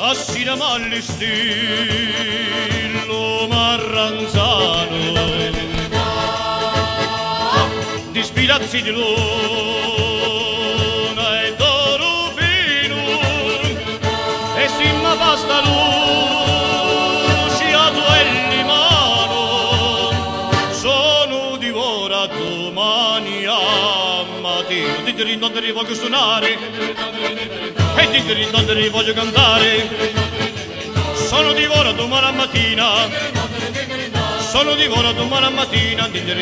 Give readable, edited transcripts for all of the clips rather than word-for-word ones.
Assina mallistillo marranzano di spilazzi di luna e d'oro fino e simma pasta luce a duelli mano sono divorato mani a mattino di non ti voglio suonare e di non ti voglio cantare sono divorato mano mattina sono divorato mano mattina di non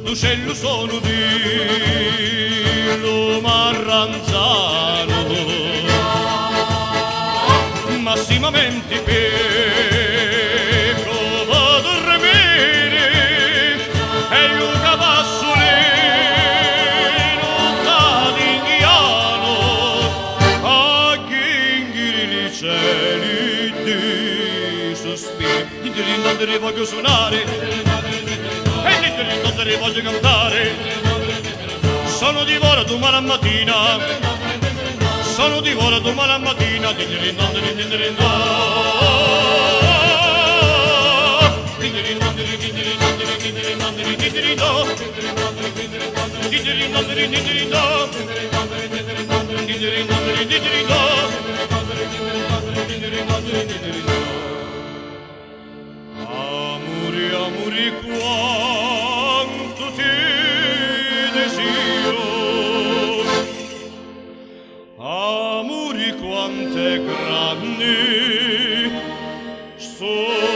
l'uccello sono di lo marranzano massimamente pecco a dormire e io cavassolino d'inghiano a chinghiri li cieli di sospiri non te ne voglio suonare non te ne voglio cantare sono divorato mano mattina sono divorato mano mattina amori amori quanto ti desiro amori quante grandi sono